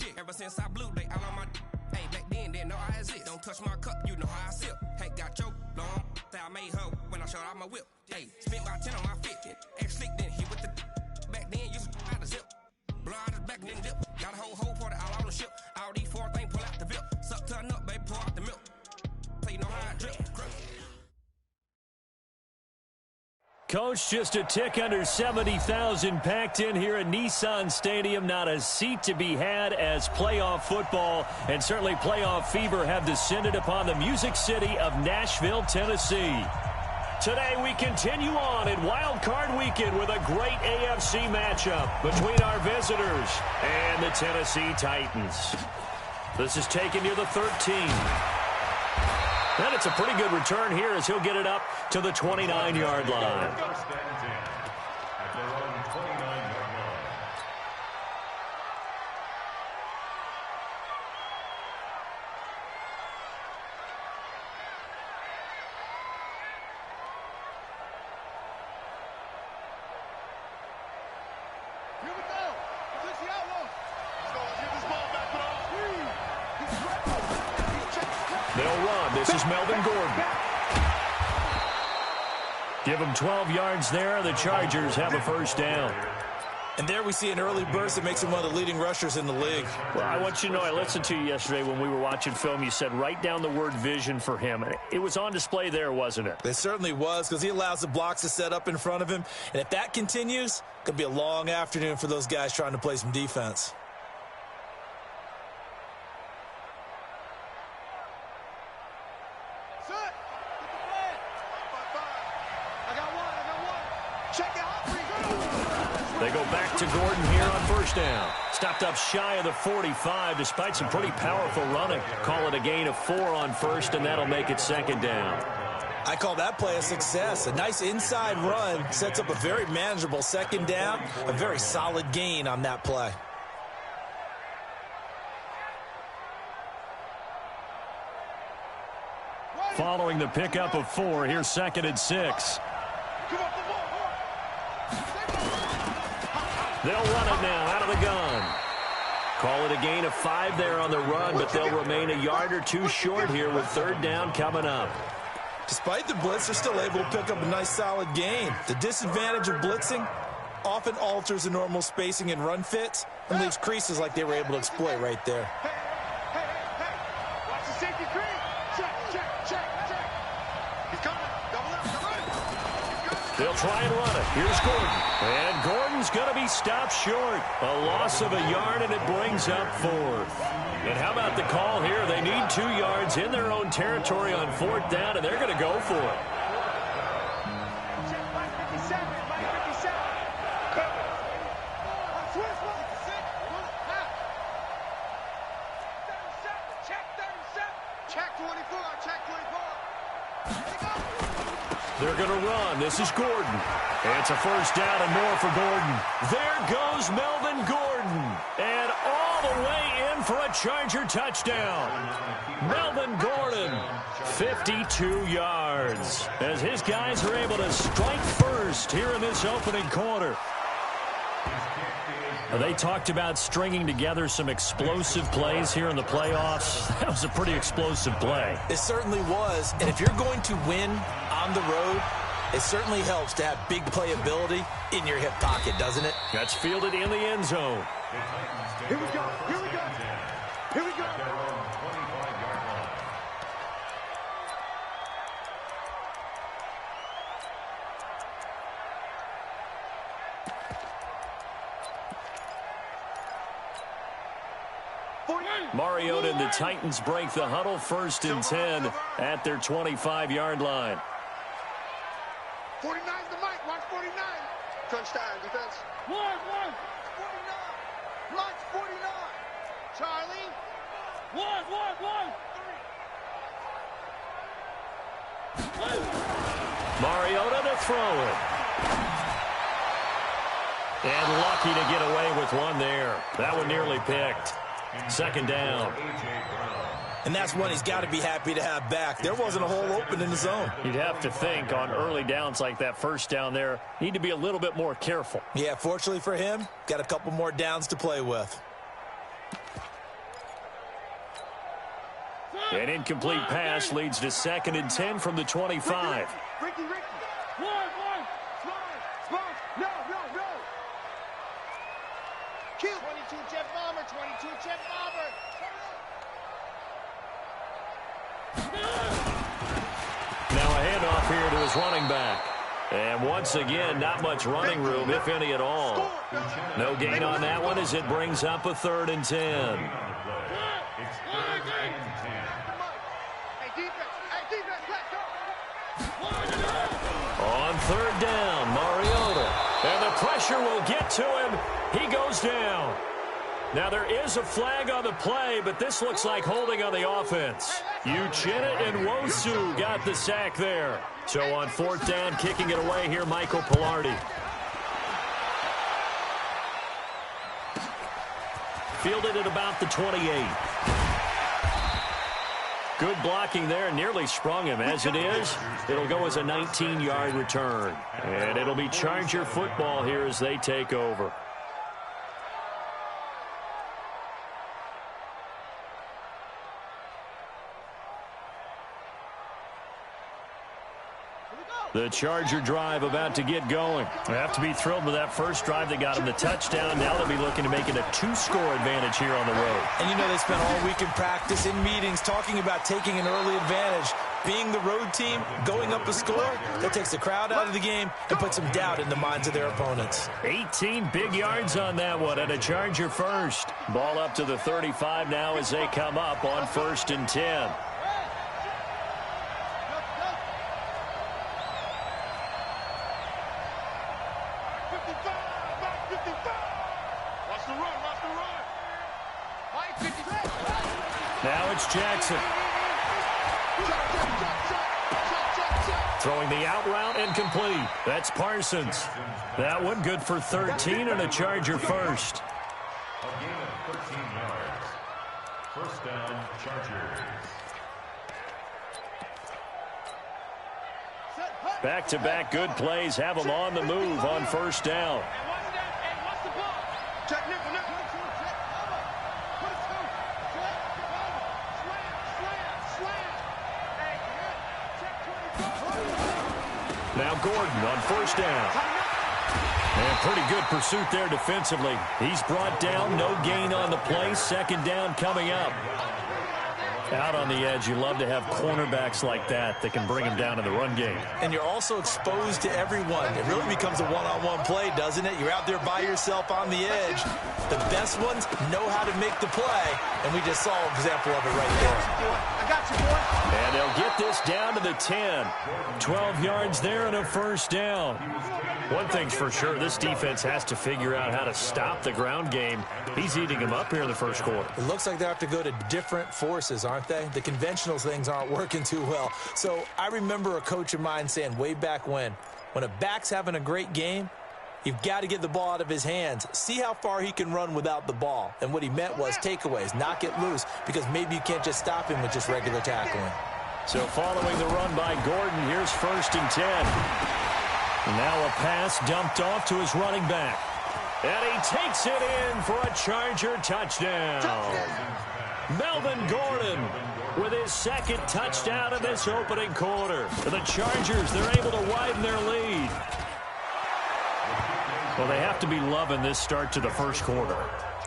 shit. Ever since I blew, they all on my. Hey, back then, didn't know I exist. Don't touch my cup, you know how I sip. Hey, got your long. I made her when I showed out my whip. Hey, spent about 10 on my fit. Ex slick, then hit with the. Back then, used to out the zip. Blow out his back, then dip. Got a whole party all on the ship. All these four things pull out the VIP. Suck, turn up, baby, pour out the milk. So you know how I drip. Coach, just a tick under 70,000 packed in here at Nissan Stadium. Not a seat to be had as playoff football and certainly playoff fever have descended upon the Music City of Nashville, Tennessee. Today we continue on in Wild Card Weekend with a great AFC matchup between our visitors and the Tennessee Titans. This is taken near the 13. And it's a pretty good return here as he'll get it up to the 29-yard line. They'll run. This is Melvin Gordon. Give them 12 yards there. The Chargers have a first down. And there we see an early burst that makes him one of the leading rushers in the league. Well, I want you to know, I listened to you yesterday when we were watching film. You said write down the word vision for him. It was on display there, wasn't it? It certainly was, because he allows the blocks to set up in front of him. And if that continues, it could be a long afternoon for those guys trying to play some defense. They go back to Gordon here on first down. Stopped up shy of the 45 despite some pretty powerful running. Call it a gain of 4 on first, and that'll make it second down. I call that play a success. A nice inside run sets up a very manageable second down. A very solid gain on that play. Following the pickup of 4, here's second and 6. They'll run it now out of the gun. Call it a gain of 5 there on the run, but they'll remain a yard or 2 short here with third down coming up. Despite the blitz, they're still able to pick up a nice solid gain. The disadvantage of blitzing often alters the normal spacing and run fits and leaves creases like they were able to exploit right there. Watch the safety crease. Check. He's coming. Double up. They'll try and run it. Here's Gordon. And Gordon's going to be stopped short. A loss of a yard, and it brings up 4th. And how about the call here? They need 2 yards in their own territory on 4th down, and they're going to go for it. They're going to run. This is Gordon. It's a first down and more for Gordon. There goes Melvin Gordon. And all the way in for a Charger touchdown. Melvin Gordon, 52 yards. As his guys are able to strike first here in this opening quarter. They talked about stringing together some explosive plays here in the playoffs. That was a pretty explosive play. It certainly was. And if you're going to win on the road, it certainly helps to have big playability in your hip pocket, doesn't it? That's fielded in the end zone. Here we go. Mariota and the Titans break the huddle, 1st and 10 at their 25-yard line. 49's the mic. Watch 49. Crunch time, defense. 1. 49. Watch 49. Charlie. 1. 3. Mariota to throw it. And lucky to get away with one there. That one nearly picked. Second down. And that's one he's got to be happy to have back. There wasn't a hole open in the zone. You'd have to think on early downs like that first down there, need to be a little bit more careful. Yeah, fortunately for him, got a couple more downs to play with. An incomplete pass leads to 2nd and 10 from the 25. Ricky. One. Slide. No. Kill. 22 jet bomber. Now a handoff here to his running back. And once again, not much running room, if any at all. No gain on that one as it brings up a 3rd and 10. On 3rd down, Mariota. And the pressure will get to him. He goes down. Now there is a flag on the play, but this looks like holding on the offense. Uchenna and Nwosu got the sack there. So on 4th down, kicking it away here, Michael Palardy. Fielded at about the 28. Good blocking there, nearly sprung him. As it is, it'll go as a 19-yard return. And it'll be Charger football here as they take over. The Charger drive about to get going. They have to be thrilled with that first drive that got them the touchdown. Now they'll be looking to make it a 2-score advantage here on the road. And you know they spent all week in practice, in meetings, talking about taking an early advantage. Being the road team, going up a score, that takes the crowd out of the game and puts some doubt in the minds of their opponents. 18 big yards on that one, and a Charger first. Ball up to the 35 now as they come up on 1st and 10. Now it's Jackson. Throwing the out route and complete. That's Parsons. That one good for 13 and a Charger first. A gain of 13 yards. 1st down, Chargers. Back-to-back good plays have them on the move on 1st down. Now Gordon on 1st down. And pretty good pursuit there defensively. He's brought down, no gain on the play. 2nd down coming up. Out on the edge, you love to have cornerbacks like that can bring him down in the run game. And you're also exposed to everyone. It really becomes a one-on-one play, doesn't it? You're out there by yourself on the edge. The best ones know how to make the play, and we just saw an example of it right there. I got you, boy. And they'll get this down to the 10. 12 yards there and a 1st down. One thing's for sure, this defense has to figure out how to stop the ground game. He's eating them up here in the 1st quarter. It looks like they have to go to different forces, aren't they? The conventional things aren't working too well. So I remember a coach of mine saying way back when a back's having a great game, you've got to get the ball out of his hands. See how far he can run without the ball. And what he meant was takeaways, knock it loose, because maybe you can't just stop him with just regular tackling. So following the run by Gordon, here's 1st and 10. Now a pass dumped off to his running back. And he takes it in for a Charger touchdown. Melvin Gordon with his 2nd touchdown of this opening quarter. The Chargers, they're able to widen their lead. Well, they have to be loving this start to the 1st quarter.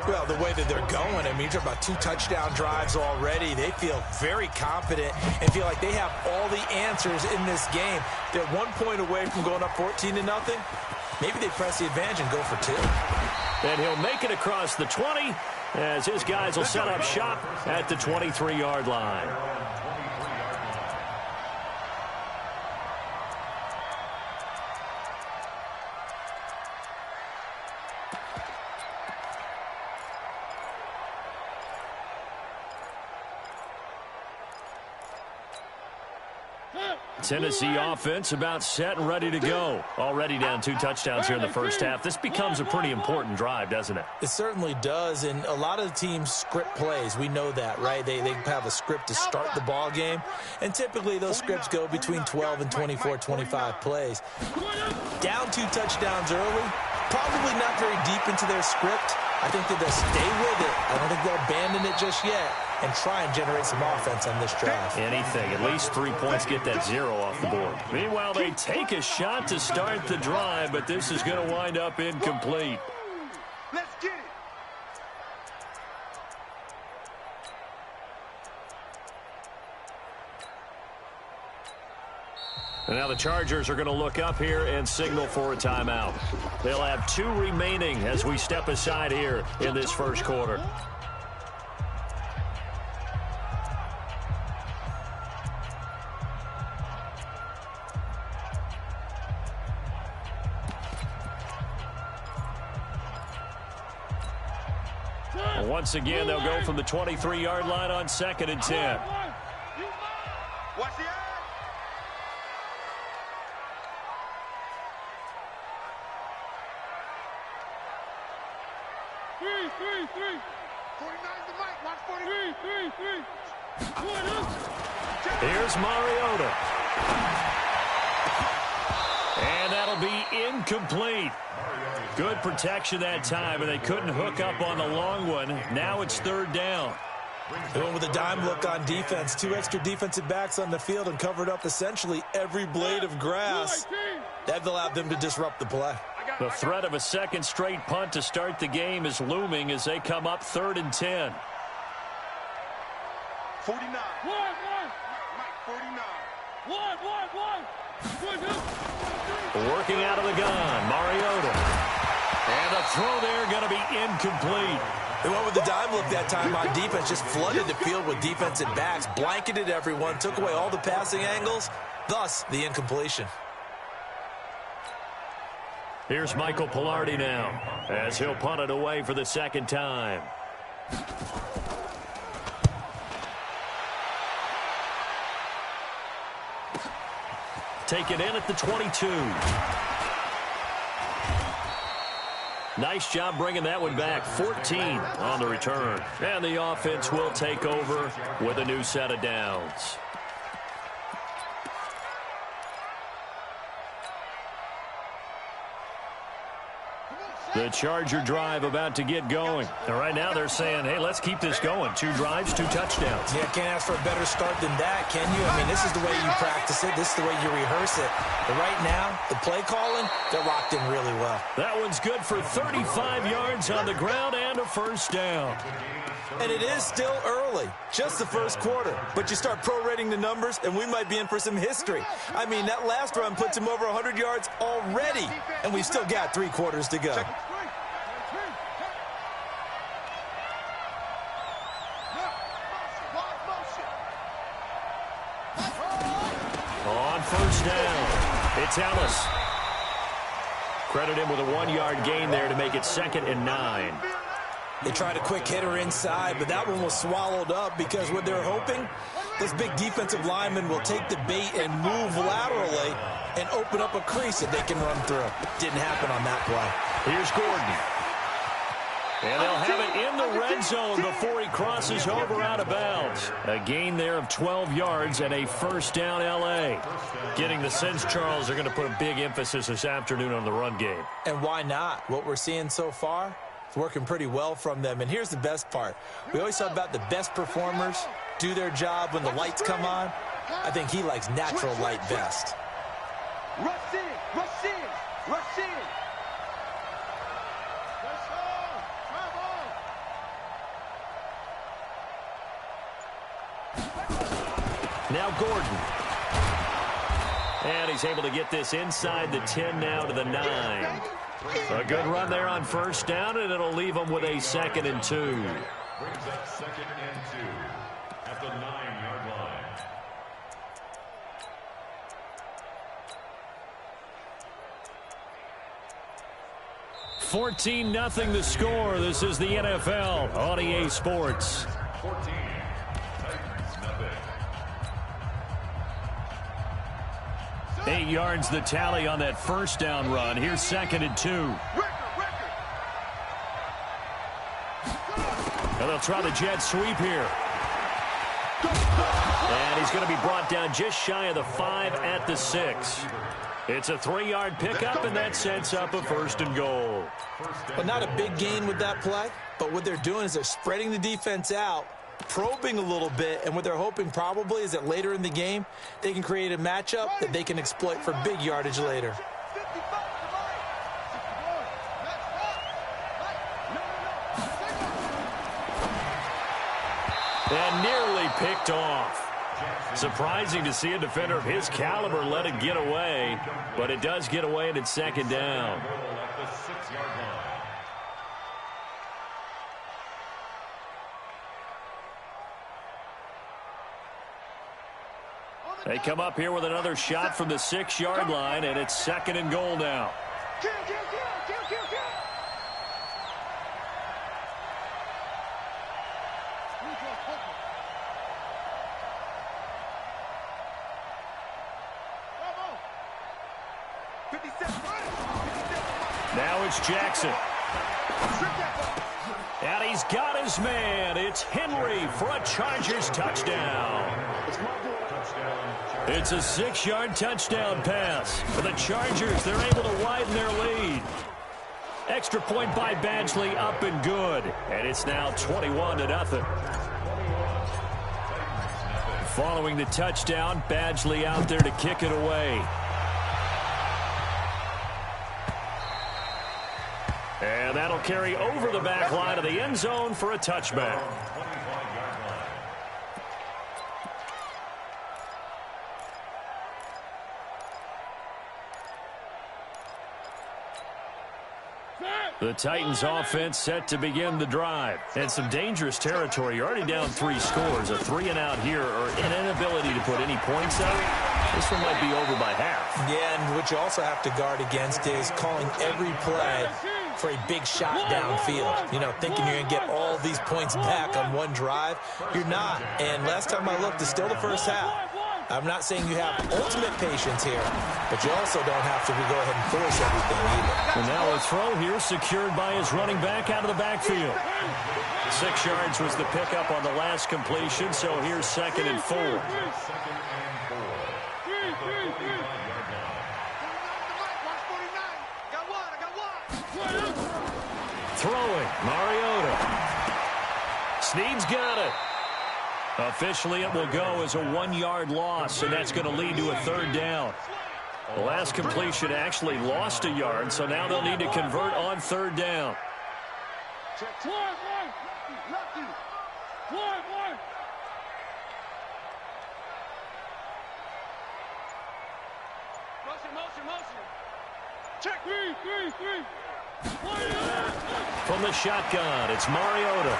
Well, the way that they're going, I mean, you're talking about 2 touchdown drives already. They feel very confident and feel like they have all the answers in this game. They're 1 point away from going up 14-0. Maybe they press the advantage and go for 2. And he'll make it across the 20 as his guys will set up shop at the 23-yard line. Tennessee offense about set and ready to go. Already down 2 touchdowns here in the 1st half. This becomes a pretty important drive, doesn't it? It certainly does, and a lot of the teams script plays. We know that, right? They have a script to start the ball game, and typically those scripts go between 12 and 24, 25 plays. Down 2 touchdowns early, Probably not very deep into their script. I think that they'll stay with it. I don't think they'll abandon it just yet and try and generate some offense on this drive. Anything. At least 3 points, get that 0 off the board. Meanwhile, they take a shot to start the drive, but this is going to wind up incomplete. Let's get it. And now the Chargers are going to look up here and signal for a timeout. They'll have 2 remaining as we step aside here in this first quarter. Once again, they'll go from the 23-yard line on 2nd and 10. Watch the eye. Three. 49's the mic. Watch 43. Here's Mariota. And that'll be incomplete. Good protection that time, and they couldn't hook up on the long one. Now it's 3rd down. They went with a dime look on defense. 2 extra defensive backs on the field and covered up essentially every blade of grass. That allowed them to disrupt the play. The threat of a second straight punt to start the game is looming as they come up 3rd and 10. 49. Mike, 49. Working out of the gun, Mariota. And the throw there going to be incomplete. They went with the dime look that time on defense, just flooded the field with defensive backs, blanketed everyone, took away all the passing angles, thus the incompletion. Here's Michael Palardy now as he'll punt it away for the 2nd time. Taken in at the 22. Nice job bringing that one back. 14 on the return. And the offense will take over with a new set of downs. The Charger drive about to get going. And right now they're saying, hey, let's keep this going. 2 drives, 2 touchdowns. Yeah, can't ask for a better start than that, can you? I mean, this is the way you practice it. This is the way you rehearse it. But right now, the play calling, they're locked in really well. That one's good for 35 yards on the ground and a 1st down. And it is still early, just the first quarter. But you start prorating the numbers, and we might be in for some history. I mean, that last run puts him over 100 yards already, and we've still got 3 quarters to go. On 1st down, it's Ellis. Credit him with a 1-yard gain there to make it 2nd and 9. They tried a quick hitter inside, but that one was swallowed up because what they're hoping, those big defensive linemen will take the bait and move laterally and open up a crease that they can run through. Didn't happen on that play. Here's Gordon. And they'll have it in the red zone before he crosses over out of bounds. A gain there of 12 yards and a 1st down L.A. Getting the sense, Charles, they're going to put a big emphasis this afternoon on the run game. And why not? What we're seeing so far, it's working pretty well from them. And here's the best part. We always talk about the best performers do their job when the lights come on. I think he likes natural light best. Rush in, rush in, rush in. Now Gordon. And he's able to get this inside the 10 now to the 9. A good run there on 1st down, and it'll leave them with a 2nd and 2. Brings up 2nd and 2 at the 9-yard line. $14-0 the score. This is the NFL on EA Sports. 14. Titans, nothing. 8 yards the tally on that 1st down run. Here's 2nd and 2. And they'll try the jet sweep here. And he's going to be brought down just shy of the 5 at the 6. It's a 3-yard pickup, and that sets up a 1st and goal. Well, not a big gain with that play, but what they're doing is they're spreading the defense out, probing a little bit, and what they're hoping probably is that later in the game, they can create a matchup that they can exploit for big yardage later. And nearly picked off. Surprising to see a defender of his caliber let it get away, but it does get away and it's 2nd down. They come up here with another shot from the 6-yard line, and it's 2nd and goal now. Now it's Jackson. And he's got his man. It's Henry for a Chargers touchdown. It's a 6-yard touchdown pass. For the Chargers, they're able to widen their lead. Extra point by Badgley, up and good. And it's now 21-0. Following the touchdown, Badgley out there to kick it away. And that'll carry over the back line of the end zone for a touchback. The Titans offense set to begin the drive. And some dangerous territory. You're already down 3 scores. A 3-and-out here or an inability to put any points up. This one might be over by half. Yeah, and what you also have to guard against is calling every play for a big shot downfield. You know, thinking you're going to get all these points back on one drive. You're not. And last time I looked, it's still the first half. I'm not saying you have ultimate patience here, but you also don't have to go ahead and force everything either. And now a throw here secured by his running back out of the backfield. 6 yards was the pickup on the last completion, so here's 2nd and 4. Throwing, Mariota. Snead's got it. Officially, it will go as a 1-yard loss, and that's going to lead to a 3rd down. The last completion actually lost a yard, so now they'll need to convert on 3rd down. From the shotgun, it's Mariota.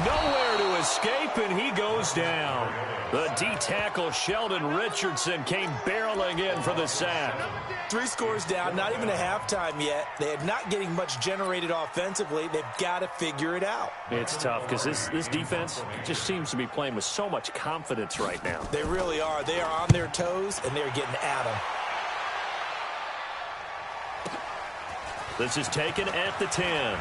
Nowhere to escape, and he goes down. The D-tackle Sheldon Richardson came barreling in for the sack. 3 scores down, not even a halftime yet. They're not getting much generated offensively. They've got to figure it out. It's tough because this defense just seems to be playing with so much confidence right now. They really are. They are on their toes, and they're getting at them. This is taken at the 10.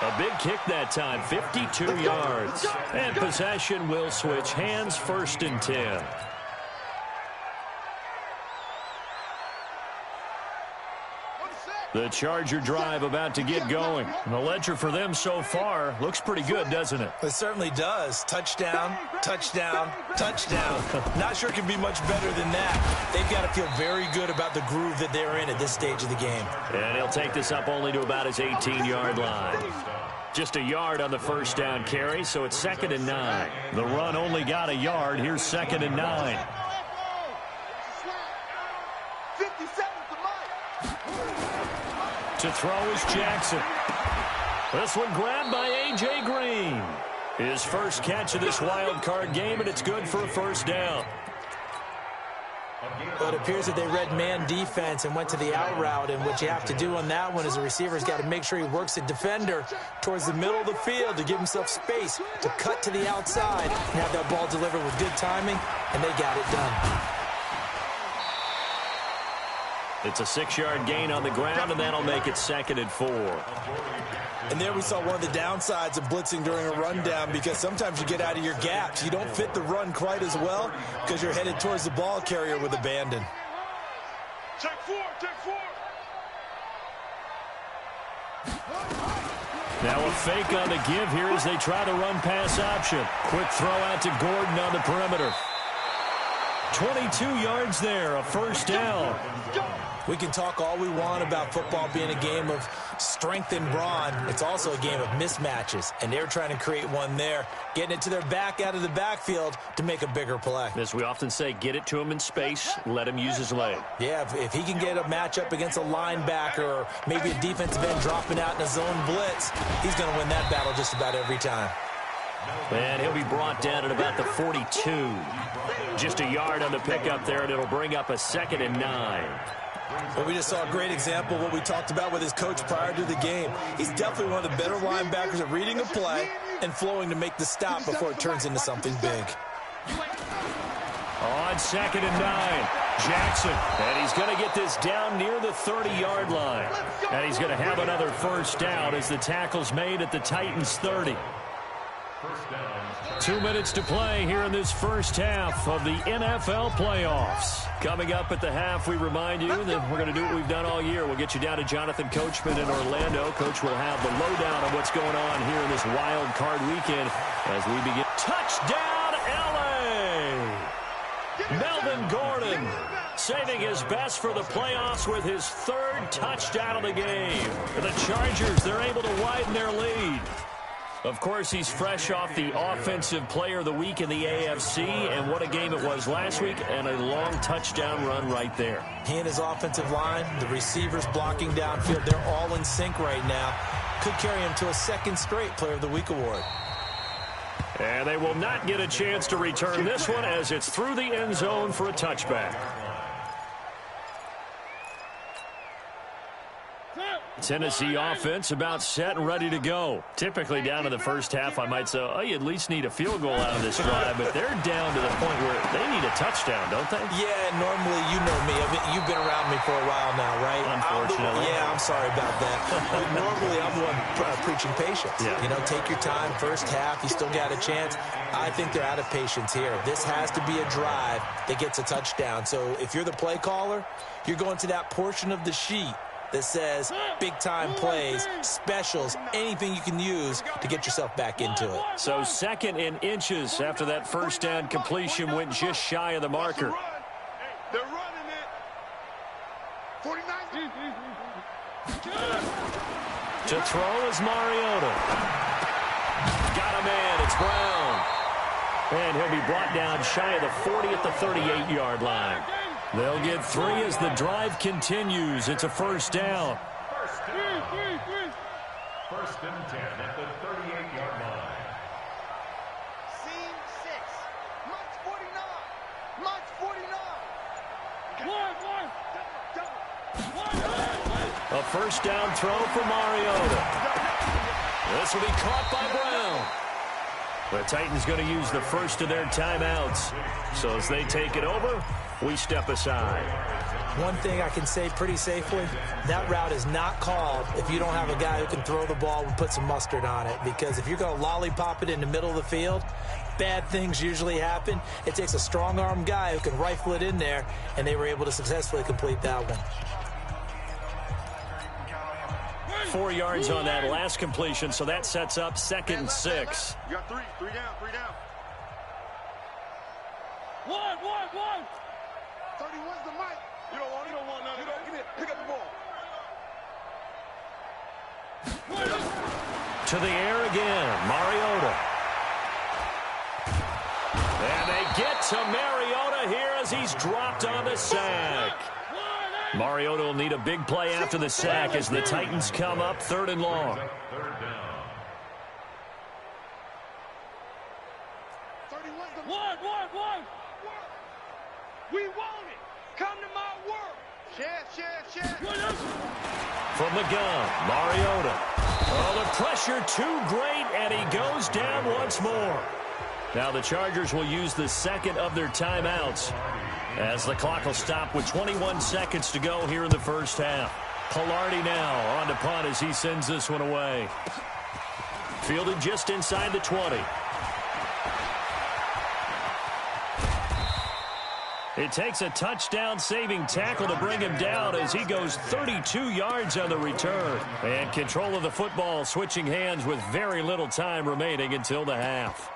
A big kick that time, 52 yards. And possession will switch hands, 1st and 10. The Charger drive about to get going. And the ledger for them so far looks pretty good, doesn't it? It certainly does. Touchdown, touchdown, touchdown. Not sure it can be much better than that. They've got to feel very good about the groove that they're in at this stage of the game. And he'll take this up only to about his 18-yard line. Just a yard on the 1st down carry, so it's 2nd and 9. The run only got a yard. Here's 2nd and 9. To throw is Jackson. This one grabbed by A.J. Green. His first catch of this wild card game, and it's good for a 1st down. Well, it appears that they read man defense and went to the out route, and what you have to do on that one is the receiver's got to make sure he works the defender towards the middle of the field to give himself space to cut to the outside and have that ball delivered with good timing, and they got it done. 2nd and 10 It's a 6-yard gain on the ground, and that'll make it 2nd and 4. And there we saw one of the downsides of blitzing during a rundown, because sometimes you get out of your gaps. You don't fit the run quite as well because you're headed towards the ball carrier with abandon. Check 4, check 4. Now a fake on the give here as they try to run pass option. Quick throw out to Gordon on the perimeter. 22 yards there, a first down. We can talk all we want about football being a game of strength and brawn. It's also a game of mismatches, and they're trying to create one there, getting it to their back out of the backfield to make a bigger play. As we often say, get it to him in space, let him use his leg. Yeah, if he can get a matchup against a linebacker or maybe a defensive end dropping out in a zone blitz, he's going to win that battle just about every time. And he'll be brought down at about the 42. Just a yard on the pickup there, and it'll bring up a 2nd and 9. Well, we just saw a great example of what we talked about with his coach prior to the game. He's definitely one of the better linebackers at reading a play and flowing to make the stop before it turns into something big. On 2nd and 9, Jackson. And he's going to get this down near the 30-yard line. And he's going to have another first down as the tackle's made at the Titans' 30. 2 minutes to play here in this first half of the NFL playoffs. Coming up at the half, we remind you that we're going to do what we've done all year. We'll get you down to Jonathan Coachman in Orlando. Coach will have the lowdown on what's going on here in this wild card weekend as we begin. Touchdown, L.A.! Melvin Gordon saving his best for the playoffs with his 3rd touchdown of the game. For the Chargers, they're able to widen their lead. Of course, he's fresh off the Offensive Player of the Week in the AFC, and what a game it was last week, and a long touchdown run right there. He and his offensive line, the receivers blocking downfield, they're all in sync right now. Could carry him to a 2nd straight Player of the Week award. And they will not get a chance to return this one as it's through the end zone for a touchback. Tennessee offense about set and ready to go. Typically down to the first half, I might say, oh, you at least need a field goal out of this drive, but they're down to the point where they need a touchdown, don't they? Yeah, normally, you know me. You've been around me for a while now, right? Unfortunately. I'm sorry about that. But normally, I'm the one preaching patience. Yeah. You know, take your time. First half, you still got a chance. I think they're out of patience here. This has to be a drive that gets a touchdown. So if you're the play caller, you're going to that portion of the sheet that says big-time plays, specials, anything you can use to get yourself back into it. So 2nd and inches after that first down completion went just shy of the marker. They're running it. 49. To throw is Mariota. Got a man, it's Brown. And he'll be brought down shy of the 40 at the 38-yard line. They'll get 3 as the drive continues. It's a first down. First and 10 at the 38-yard line. Scene 6. March 49. March 49. A first down throw for Mariota. This will be caught by Brown. The Titans going to use the first of their timeouts. So as they take it over, we step aside. One thing I can say pretty safely, that route is not called if you don't have a guy who can throw the ball and put some mustard on it. Because if you're going to lollipop it in the middle of the field, bad things usually happen. It takes a strong-arm guy who can rifle it in there, and they were able to successfully complete that one. 4 yards on that last completion, so that sets up 2nd and 6. You got 3 down, 3 down. 31's the mic. You don't want none. You don't get it. Pick up the ball. To the air again, Mariota. And they get to Mariota here as he's dropped on the sack. Mariota will need a big play after the sack as the Titans come up 3rd and long. 3rd down. 31's the one. We want it. Come to my world. Share. From the gun, Mariota. Oh, the pressure too great, and he goes down once more. Now the Chargers will use the 2nd of their timeouts. As the clock will stop with 21 seconds to go here in the first half. Palardy now on to punt as he sends this one away. Fielded just inside the 20. It takes a touchdown-saving tackle to bring him down as he goes 32 yards on the return. And control of the football switching hands with very little time remaining until the half.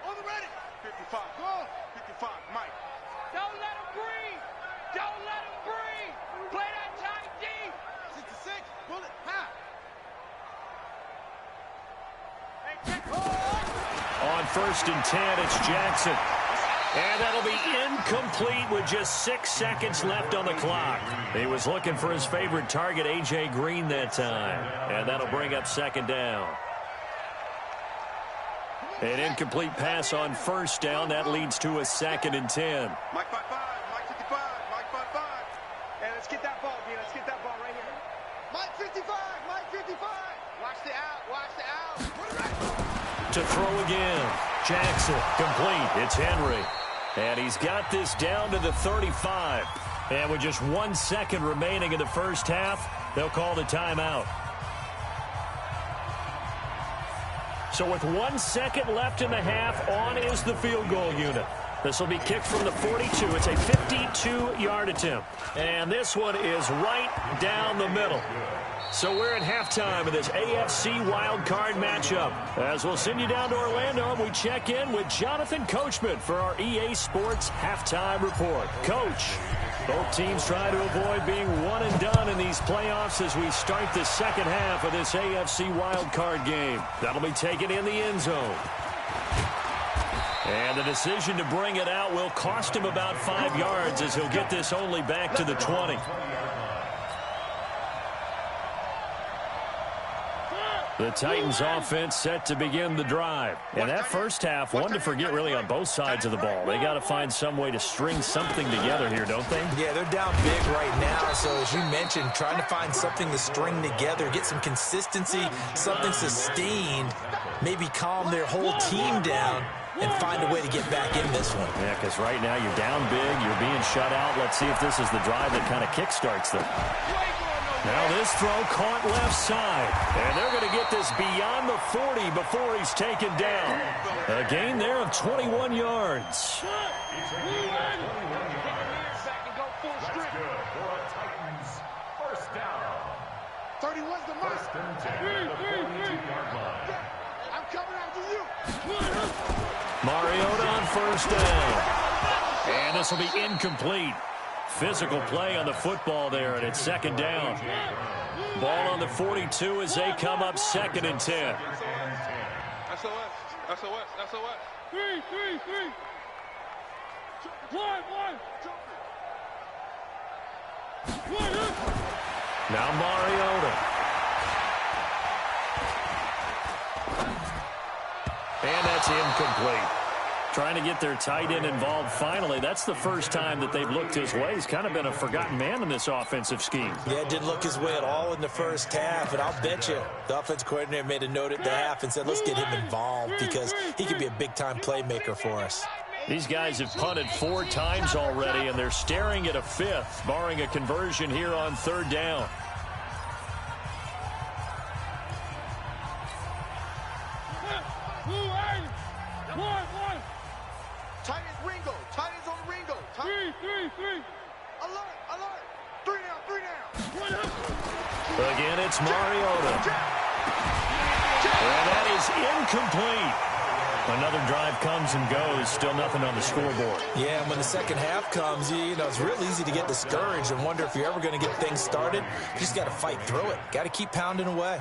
On the ready. 55. Go. 55. Mike. Don't let him breathe. Don't let him breathe. Play that tight D. 66. Bullet. Half. On 1st and 10, it's Jackson. And that'll be incomplete with just 6 seconds left on the clock. He was looking for his favorite target, A.J. Green, that time. And that'll bring up 2nd down. An incomplete pass on 1st down. That leads to a 2nd and 10. Mike 55. Mike 55. Mike 55. And let's get that ball, D. Let's get that ball right here. Mike 55. Mike 55. Watch the out. Watch the out. To throw again. Jackson complete. It's Henry. And he's got this down to the 35. And with just 1 second remaining in the first half, they'll call the timeout. So with 1 second left in the half, on is the field goal unit. This will be kicked from the 42. It's a 52-yard attempt. And this one is right down the middle. So we're at halftime of this AFC Wild Card matchup. As we'll send you down to Orlando, and we check in with Jonathan Coachman for our EA Sports Halftime Report. Coach, both teams try to avoid being one and done in these playoffs as we start the second half of this AFC Wild Card game. That'll be taken in the end zone. And the decision to bring it out will cost him about 5 yards as he'll get this only back to the 20. The Titans offense set to begin the drive. And that first half, one to forget really on both sides of the ball. They got to find some way to string something together here, don't they? Yeah, they're down big right now. So as you mentioned, trying to find something to string together, get some consistency, something sustained, maybe calm their whole team down and find a way to get back in this one. Yeah, because right now you're down big, you're being shut out. Let's see if this is the drive that kind of kickstarts them. Now this throw caught left side. And they're going to get this beyond the 40 before he's taken down. A gain there of 21 yards. 31's the most. I'm coming after you. Mariota on 1st down. And this will be incomplete. Physical play on the football there, and it's 2nd down. Ball on the 42 as they come up 2nd and 10. SOS. Three. One. Now Mariota. And that's incomplete. Trying to get their tight end involved finally. That's the first time that they've looked his way. He's kind of been a forgotten man in this offensive scheme. Yeah, it didn't look his way at all in the first half, and I'll bet you the offense coordinator made a note at the half and said, let's get him involved because he could be a big-time playmaker for us. These guys have punted 4 times already, and they're staring at a 5th, barring a conversion here on 3rd down. Titans on Ringo. Three. Alert. 3 down. Again, it's Mariota. And that is incomplete. Another drive comes and goes. Still nothing on the scoreboard. Yeah, and when the second half comes, you know, it's real easy to get discouraged and wonder if you're ever going to get things started. You just got to fight through it. Got to keep pounding away.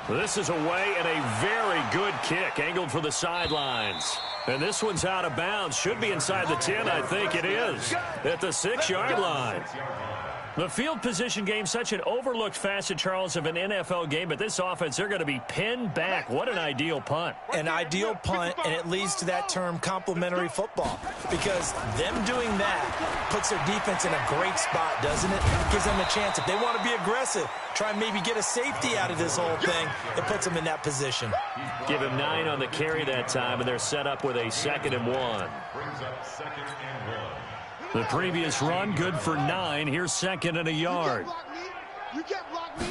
This is away and a very good kick angled for the sidelines. And this one's out of bounds. Should be inside the 10, I think it is. At the 6-yard line. The field position game, such an overlooked facet, Charles, of an NFL game, but this offense, they're going to be pinned back. What an ideal punt. An ideal punt, and it leads to that term complementary football, because them doing that puts their defense in a great spot, doesn't it? Gives them a chance. If they want to be aggressive, try and maybe get a safety out of this whole thing, it puts them in that position. Give him 9 on the carry that time, and they're set up with a 2nd and 1. Brings up 2nd and 1. The previous run, good for 9. Here's 2nd and a yard. You can't block me.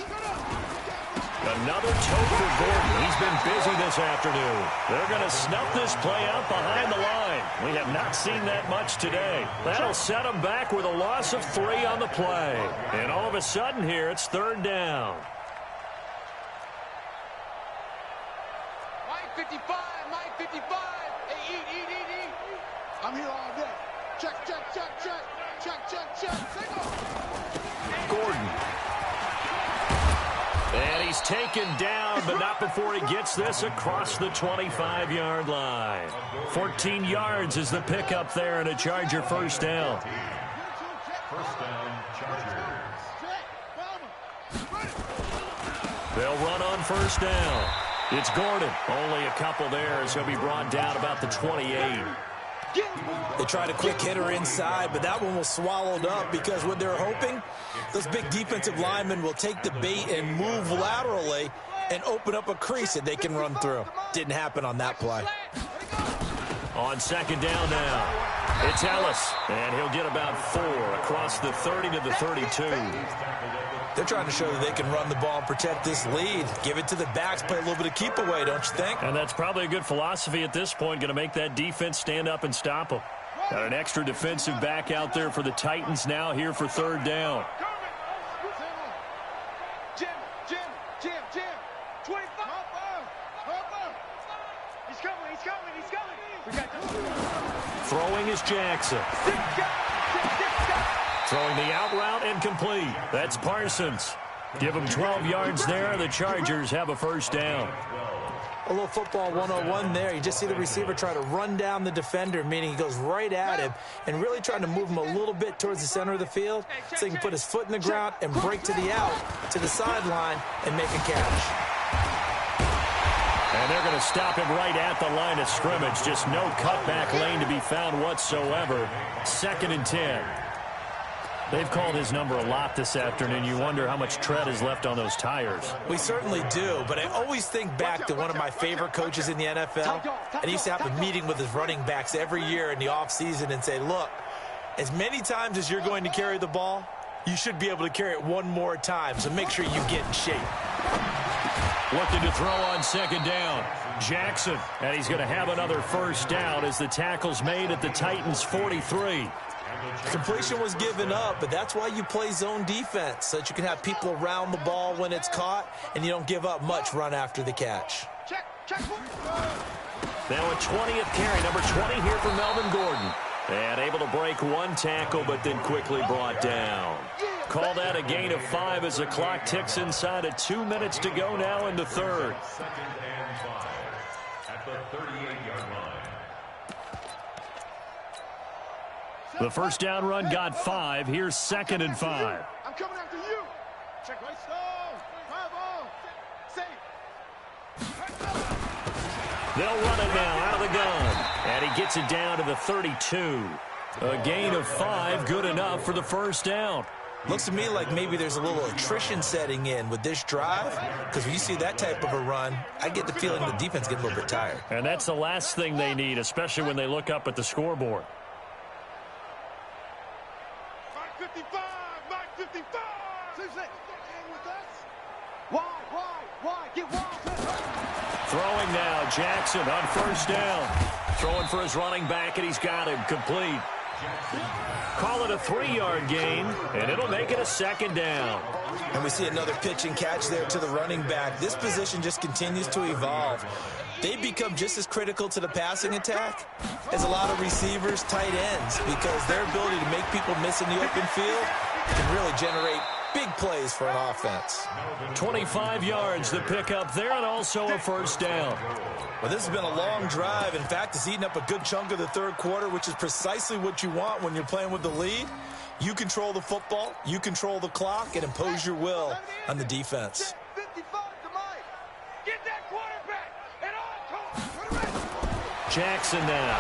Another toe for Gordon. He's been busy this afternoon. They're going to snuff this play out behind the line. We have not seen that much today. That'll set them back with a loss of 3 on the play. And all of a sudden here, it's 3rd down. Mike 55, Mike 55. Hey, eat. I'm here all day. Check. Gordon. And he's taken down, but not before he gets this across the 25-yard line. 14 yards is the pickup there, and a Charger 1st down. 1st down, Chargers. They'll run on 1st down. It's Gordon. Only a couple there as he'll be brought down about the 28. They tried a quick hitter inside, but that one was swallowed up because what they're hoping, those big defensive linemen will take the bait and move laterally and open up a crease that they can run through. Didn't happen on that play. On 2nd down now, it's Ellis, and he'll get about 4 across the 30 to the 32. They're trying to show that they can run the ball and protect this lead. Give it to the backs, play a little bit of keep away, don't you think? And that's probably a good philosophy at this point, going to make that defense stand up and stop them. Got an extra defensive back out there for the Titans now here for 3rd down. Jim. 25. He's coming. We got this. Throwing is Jackson. Throwing the out route and complete. That's Parsons. Give him 12 yards there. The Chargers have a 1st down. A little football 101 there. You just see the receiver try to run down the defender, meaning he goes right at him and really trying to move him a little bit towards the center of the field so he can put his foot in the ground and break to the out, to the sideline, and make a catch. And they're going to stop him right at the line of scrimmage. Just no cutback lane to be found whatsoever. 2nd and 10. They've called his number a lot this afternoon. You wonder how much tread is left on those tires. We certainly do, but I always think back to one of my favorite coaches in the NFL, and he used to have a meeting with his running backs every year in the offseason and say, look, as many times as you're going to carry the ball, you should be able to carry it one more time, so make sure you get in shape. Looking to throw on 2nd down. Jackson, and he's going to have another 1st down as the tackle's made at the Titans' 43. Completion was given up, but that's why you play zone defense, so that you can have people around the ball when it's caught, and you don't give up much run after the catch. Now a 20th carry, number 20 here for Melvin Gordon. And able to break 1 tackle, but then quickly brought down. Call that a gain of 5 as the clock ticks inside of 2 minutes to go now in the 3rd. 2nd and 5 at the 38-yard line. The 1st down run got 5. Here's 2nd and 5. I'm coming after you. Check right. They'll run it now out of the gun. And he gets it down to the 32. A gain of 5, good enough for the 1st down. Looks to me like maybe there's a little attrition setting in with this drive, because when you see that type of a run, I get the feeling the defense gets a little bit tired. And that's the last thing they need, especially when they look up at the scoreboard. Mike 55. Why? Get wide. Throwing now, Jackson on 1st down. Throwing for his running back, and he's got him complete. Call it a 3-yard gain, and it'll make it a 2nd down. And we see another pitch and catch there to the running back. This position just continues to evolve. They become just as critical to the passing attack as a lot of receivers, tight ends, because their ability to make people miss in the open field can really generate big plays for an offense. 25 yards, the pickup there, and also a 1st down. Well, this has been a long drive. In fact, it's eaten up a good chunk of the 3rd quarter, which is precisely what you want when you're playing with the lead. You control the football, you control the clock, and impose your will on the defense. 55 to Mike. Get that quarterback. And on. Jackson now.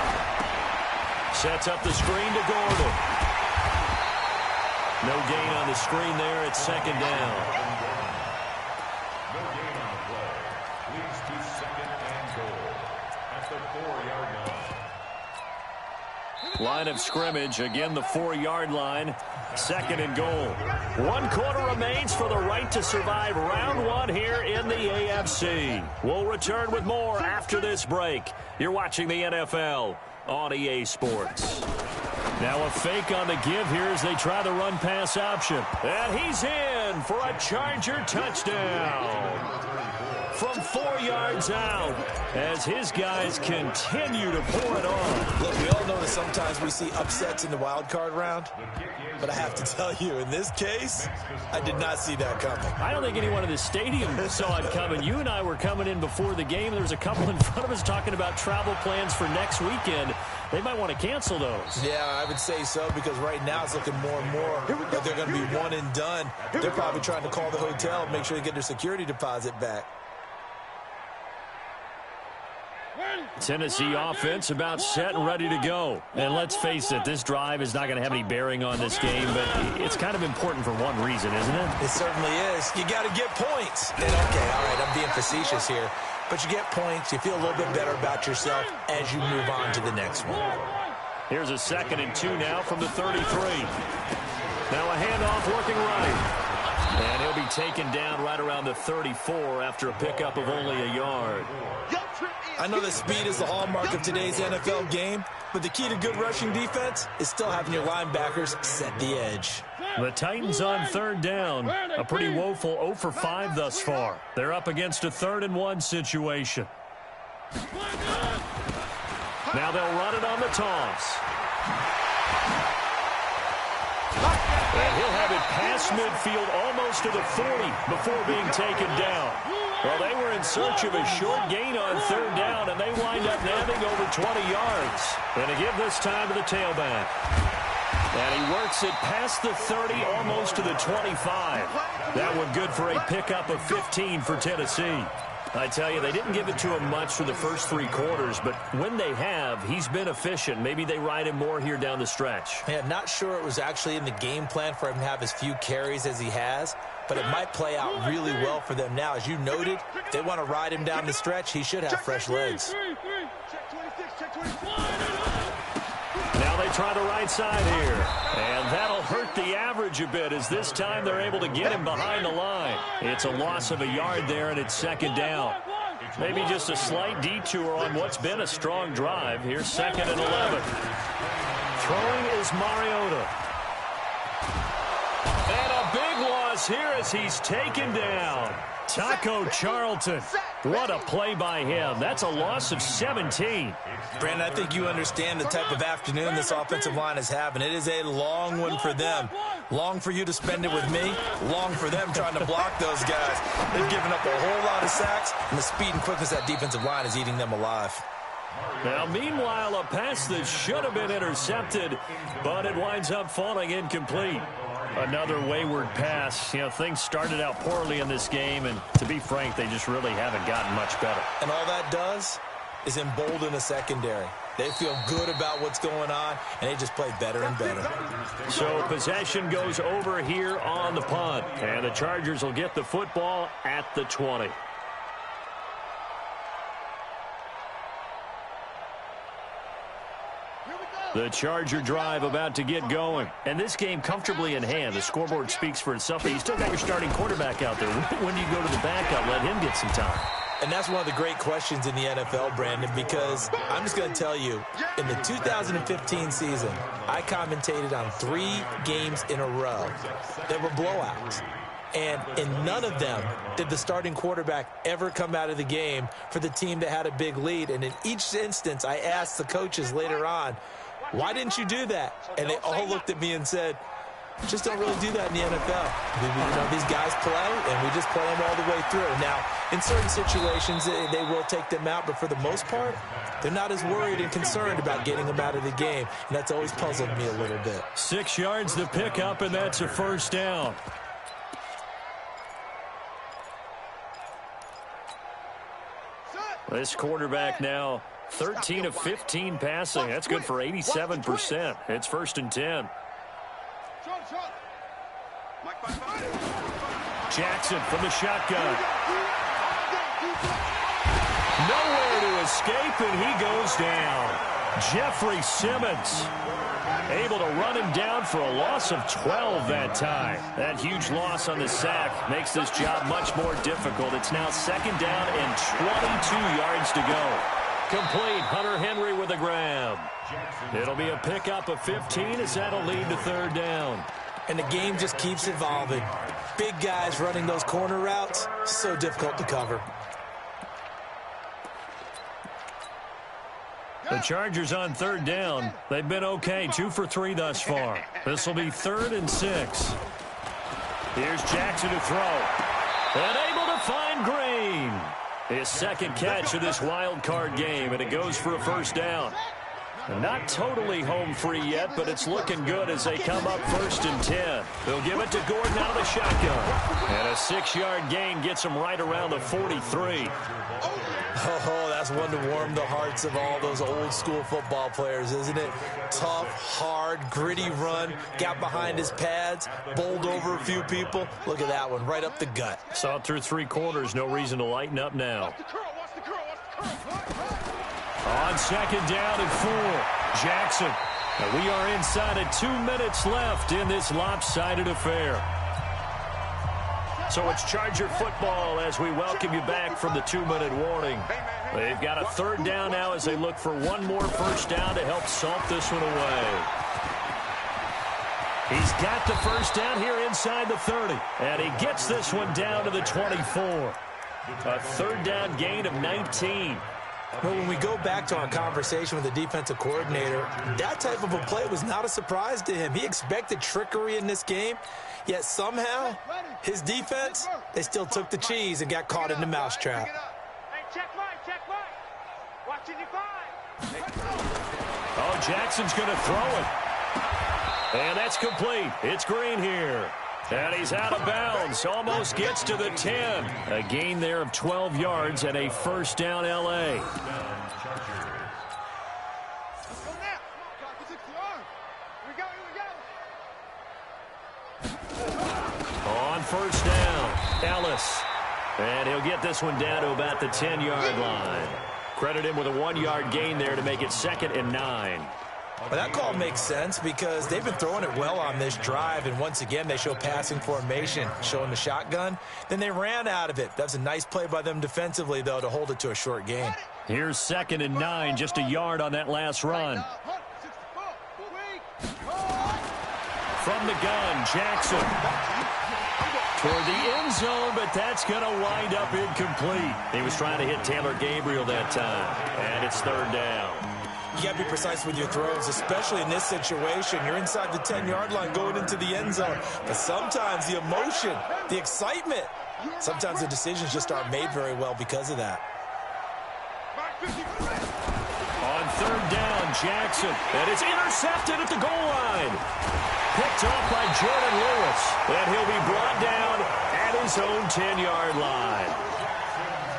Sets up the screen to Gordon. No gain on the screen there. It's second down. No gain on the play. Leads to second and goal at the 4-yard line. Line of scrimmage, again the 4-yard line. Second and goal. 1 quarter remains for the right to survive round 1 here in the AFC. We'll return with more after this break. You're watching the NFL on EA Sports. Now a fake on the give here as they try the run-pass option. And he's in for a Charger touchdown. From 4 yards out as his guys continue to pour it on. Look, we all know that sometimes we see upsets in the wild card round, but I have to tell you, in this case, I did not see that coming. I don't think anyone in the stadium saw it coming. You and I were coming in before the game. There was a couple in front of us talking about travel plans for next weekend. They might want to cancel those. Yeah, I would say so, because right now it's looking more and more like they're going to be one and done. They're probably trying to call the hotel and make sure they get their security deposit back. Tennessee offense about set and ready to go. And let's face it, this drive is not going to have any bearing on this game, but it's kind of important for one reason, isn't it? It certainly is. You got to get points. And okay, all right, I'm being facetious here, but you get points, you feel a little bit better about yourself as you move on to the next one. Here's a 2nd and 2 now from the 33. Now a handoff working right. And he'll be taken down right around the 34 after a pickup of only a yard. I know that speed is the hallmark of today's NFL game, but the key to good rushing defense is still having your linebackers set the edge. The Titans on 3rd down. A pretty woeful 0 for 5 thus far. They're up against a 3rd and 1 situation. Now they'll run it on the toss. And he'll have it past midfield almost to the 40 before being taken down. Well, they were in search of a short gain on 3rd down, and they wind up nabbing over 20 yards. And to give this time to the tailback. And he works it past the 30, almost to the 25. That one good for a pickup of 15 for Tennessee. I tell you, they didn't give it to him much for the first 3 quarters, but when they have, he's been efficient. Maybe they ride him more here down the stretch. Yeah, not sure it was actually in the game plan for him to have as few carries as he has, but it might play out really well for them now. As you noted, if they want to ride him down the stretch, he should have fresh legs. Now they try the right side here, and that'll hurt the average a bit as this time they're able to get him behind the line. It's a loss of a yard there, and it's 2nd down. Maybe just a slight detour on what's been a strong drive. Here's 2nd and 11. Throwing is Mariota. And a big loss here as he's taken down. Taco Charlton. What a play by him. That's a loss of 17. Brandon, I think you understand the type of afternoon this offensive line is having. It is a long one for them. Long for you to spend it with me. Long for them trying to block those guys. They've given up a whole lot of sacks, and the speed and quickness of that defensive line is eating them alive. Now, meanwhile, a pass that should have been intercepted, but it winds up falling incomplete. Another wayward pass. You know, things started out poorly in this game, and to be frank, they just really haven't gotten much better. And all that does is embolden a secondary. They feel good about what's going on, and they just play better and better. So possession goes over here on the punt, and the Chargers will get the football at the 20. The Charger drive about to get going. And this game comfortably in hand. The scoreboard speaks for itself, but you still got your starting quarterback out there. When do you go to the backup? Let him get some time. And that's one of the great questions in the NFL, Brandon, because I'm just going to tell you, in the 2015 season, I commentated on 3 games in a row that were blowouts. And in none of them did the starting quarterback ever come out of the game for the team that had a big lead. And in each instance, I asked the coaches later on, why didn't you do that? And they all looked at me and said, Just don't really do that in the NFL. These guys play, and we just play them all the way through. Now, in certain situations, they will take them out, but for the most part, they're not as worried and concerned about getting them out of the game, and that's always puzzled me a little bit. 6 yards to pick up, and that's a first down. This quarterback now 13 of 15 passing. That's good for 87%. It's 1st and 10. Jackson from the shotgun. Nowhere to escape, and he goes down. Jeffrey Simmons able to run him down for a loss of 12 that time. That huge loss on the sack makes this job much more difficult. It's now 2nd down and 22 yards to go. Complete. Hunter Henry with a grab. It'll be a pickup of 15 as that'll lead to 3rd down. And the game just keeps evolving. Big guys running those corner routes, so difficult to cover. The Chargers on 3rd down. They've been okay, 2 for 3 thus far. This will be 3rd and 6. Here's Jackson to throw. And able to find Green. His 2nd catch of this wild card game, and it goes for a 1st down. Not totally home free yet, but it's looking good as they come up 1st and 10. They'll give it to Gordon out of the shotgun. And a 6-yard gain gets him right around the 43. Oh, that's one to warm the hearts of all those old-school football players, isn't it? Tough, hard, gritty run. Got behind his pads, bowled over a few people. Look at that one, right up the gut. Saw it through 3 quarters. No reason to lighten up now. On 2nd down and 4, Jackson. And we are inside of 2 minutes left in this lopsided affair. So it's Charger football as we welcome you back from the 2-minute warning. They've got a 3rd down now as they look for one more 1st down to help salt this one away. He's got the 1st down here inside the 30. And he gets this one down to the 24. A 3rd down gain of 19. Well, when we go back to our conversation with the defensive coordinator, that type of a play was not a surprise to him. He expected trickery in this game, yet somehow his defense, they still took the cheese and got caught in the mousetrap. Hey, check mine. Watching your 5. Oh, Jackson's going to throw it. And that's complete. It's Green here. And he's out of bounds. Almost gets to the 10. A gain there of 12 yards and a 1st down L.A. On 1st down, Ellis. And he'll get this one down to about the 10-yard line. Credit him with a 1-yard gain there to make it 2nd and 9. Well, that call makes sense because they've been throwing it well on this drive, and once again they show passing formation, showing the shotgun. Then they ran out of it. That's a nice play by them defensively, though, to hold it to a short gain. Here's 2nd and 9, just a yard on that last run. From the gun, Jackson. Toward the end zone, but that's going to wind up incomplete. He was trying to hit Taylor Gabriel that time, and it's 3rd down. You got to be precise with your throws, especially in this situation. You're inside the 10-yard line going into the end zone. But sometimes the emotion, the excitement, sometimes the decisions just aren't made very well because of that. On 3rd down, Jackson. And it's intercepted at the goal line. Picked off by Jordan Lewis. And he'll be brought down at his own 10-yard line.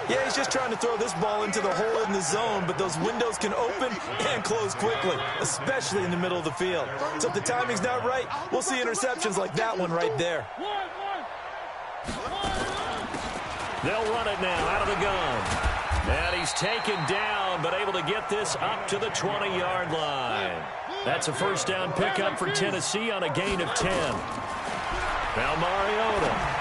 Yeah, he's just trying to throw this ball into the hole in the zone, but those windows can open and close quickly, especially in the middle of the field. So if the timing's not right, we'll see interceptions like that one right there. They'll run it now out of the gun. And he's taken down, but able to get this up to the 20-yard line. That's a 1st down pickup for Tennessee on a gain of 10. Now Mariota.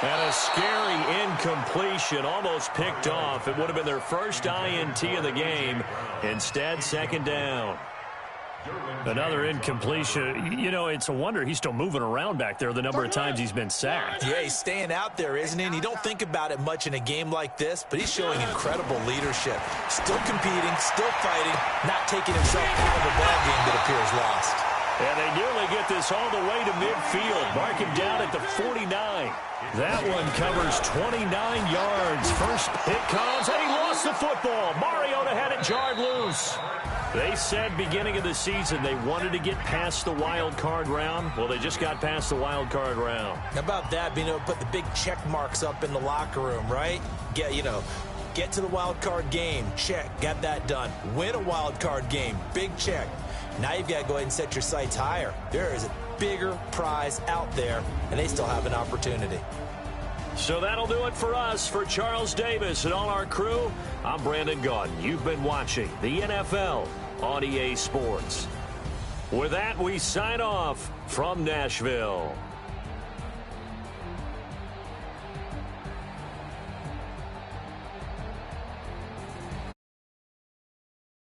And a scary incompletion, almost picked off. It would have been their first INT of the game. Instead, 2nd down. Another incompletion. You know, it's a wonder he's still moving around back there the number of times he's been sacked. Yeah, he's staying out there, isn't he? And you don't think about it much in a game like this, but he's showing incredible leadership. Still competing, still fighting, not taking himself out of a ball game that appears lost. And they nearly get this all the way to midfield. Mark him down at the 49. That one covers 29 yards. First hit comes, and he lost the football. Mariota had it jarred loose. They said beginning of the season they wanted to get past the wild card round. Well, they just got past the wild card round. How about that, being able to put the big check marks up in the locker room, right? Get to the wild card game. Check. Got that done. Win a wild card game. Big check. Now you've got to go ahead and set your sights higher. There is a bigger prize out there, and they still have an opportunity. So that'll do it for us. For Charles Davis and all our crew, I'm Brandon Gaudin. You've been watching the NFL on EA Sports. With that, we sign off from Nashville.